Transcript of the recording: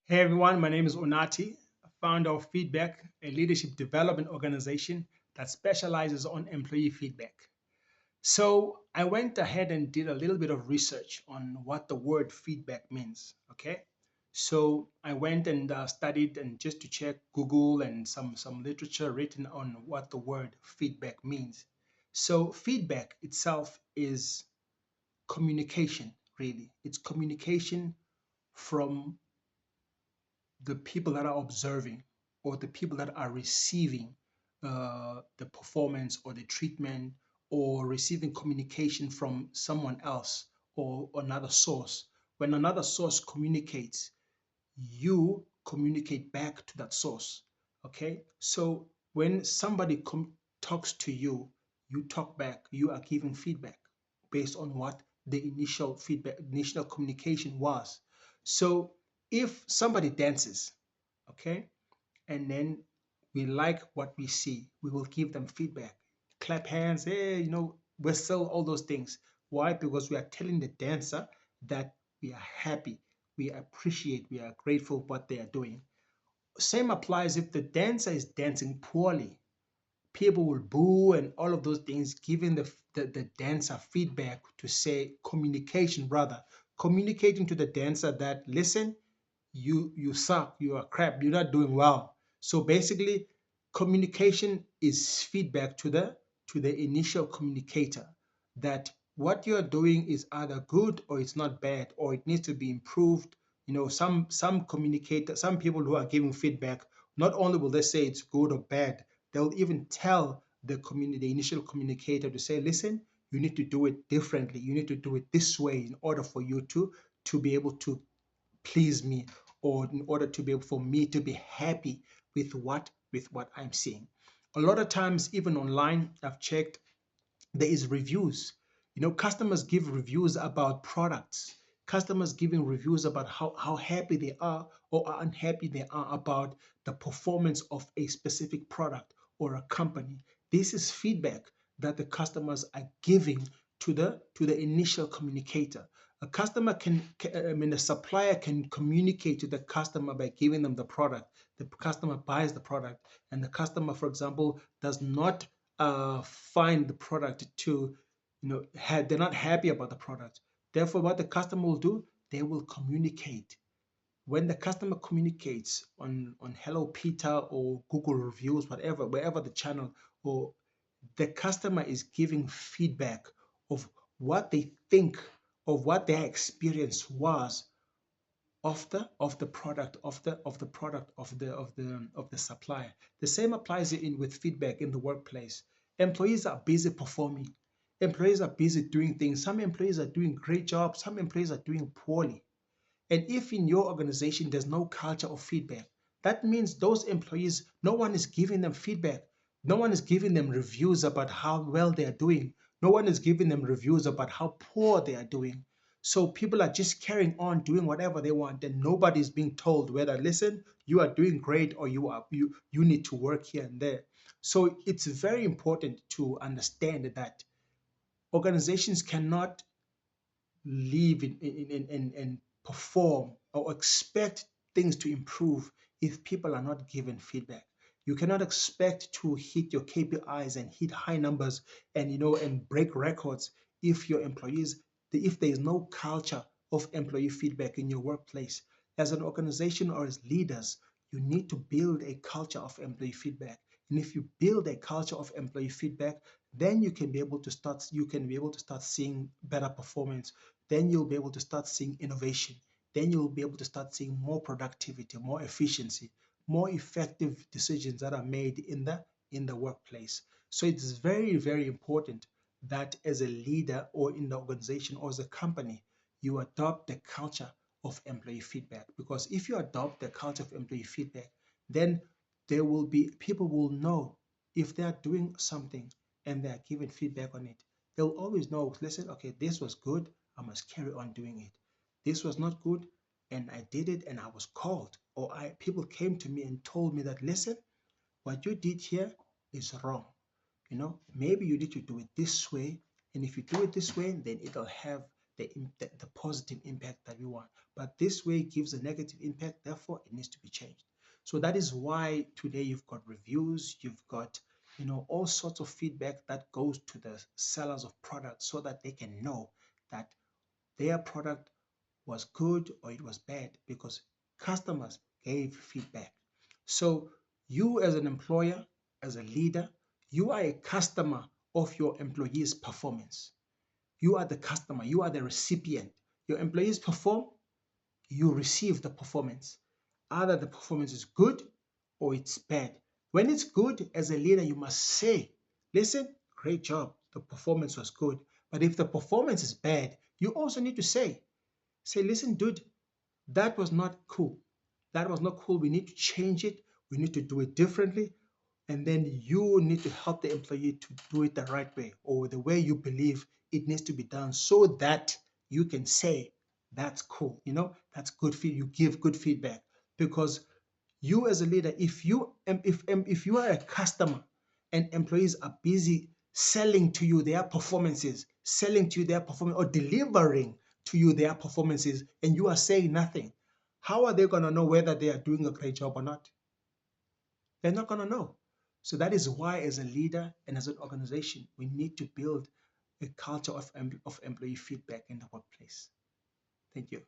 Hey everyone, my name is Onati, founder of Feedback, a leadership development organization that specializes on employee feedback. So I went ahead and did a little bit of research on what the word feedback means. Okay, so I went and studied and just to check Google and some literature written on what the word feedback means. So feedback itself is communication. Really, it's communication from the people that are observing or the people that are receiving the performance or the treatment or receiving communication from someone else or another source. When another source communicates, you communicate back to that source. Okay, so when somebody talks to you, you talk back, you are giving feedback based on what the initial feedback, initial communication was. So if somebody dances, okay, and then we like what we see, we will give them feedback, clap hands, hey, whistle, all those things. Why? Because we are telling the dancer that we are happy, we appreciate, we are grateful for what they are doing. Same applies if the dancer is dancing poorly. People will boo and all of those things, giving the dancer feedback to say communication, rather communicating to the dancer that listen, you suck, you are crap, you're not doing well. So basically, communication is feedback to the initial communicator that what you're doing is either good or it's not bad or it needs to be improved. Some communicator, some people who are giving feedback, not only will they say it's good or bad, they'll even tell the initial communicator to say, listen, you need to do it differently, you need to do it this way in order for you to be able to please me, or in order to be able for me to be happy with what I'm seeing. A lot of times, even online, I've checked, there is reviews. Customers give reviews about products. Customers giving reviews about how happy they are or unhappy they are about the performance of a specific product or a company. This is feedback that the customers are giving to the initial communicator. A customer a supplier can communicate to the customer by giving them the product. The customer buys the product, and the customer, for example, does not find the product to, they're not happy about the product. Therefore, what the customer will do, they will communicate. When the customer communicates on Hello Peter or Google reviews, whatever, wherever the channel, or the customer is giving feedback of what they think, of what their experience was of the product of the supplier. The same applies in with feedback in the workplace. Employees are busy performing. Employees are busy doing things. Some employees are doing great jobs. Some employees are doing poorly. And if in your organization there's no culture of feedback, that means those employees, no one is giving them feedback. No one is giving them reviews about how well they are doing. No one is giving them reviews about how poor they are doing. So people are just carrying on doing whatever they want, and nobody is being told whether, listen, you are doing great or you need to work here and there. So it's very important to understand that organizations cannot live and perform or expect things to improve if people are not given feedback. You cannot expect to hit your KPIs and hit high numbers and and break records if your employees, if there is no culture of employee feedback in your workplace. As an organization or as leaders, you need to build a culture of employee feedback. And if you build a culture of employee feedback, then you can be able to start seeing better performance. Then you'll be able to start seeing innovation. Then you'll be able to start seeing more productivity, more efficiency, more effective decisions that are made in the workplace. So it's very, very important that as a leader or in the organization or as a company, you adopt the culture of employee feedback. Because if you adopt the culture of employee feedback, then people will know if they are doing something and they are giving feedback on it. They'll always know, listen, okay, this was good, I must carry on doing it. This was not good, and I did it and I was called, or people came to me and told me that, listen, what you did here is wrong. Maybe you need to do it this way, and if you do it this way, then it'll have the positive impact that we want. But this way gives a negative impact, therefore it needs to be changed. So that is why today you've got reviews, you've got all sorts of feedback that goes to the sellers of products so that they can know that their product was good or it was bad because customers gave feedback. So you as an employer, as a leader, you are a customer of your employees' performance. You are the customer, you are the recipient. Your employees perform, you receive the performance. Either the performance is good or it's bad. When it's good, as a leader, you must say, listen, great job, the performance was good. But if the performance is bad, you also need to say, listen, dude, that was not cool. That was not cool. We need to change it. We need to do it differently. And then you need to help the employee to do it the right way or the way you believe it needs to be done so that you can say, that's cool. That's good. You give good feedback because you as a leader, if you are a customer and employees are busy selling to you their performances, or delivering to you their performances, and you are saying nothing, how are they going to know whether they are doing a great job or not? They're not going to know. So that is why, as a leader and as an organization, we need to build a culture of employee feedback in the workplace. Thank you.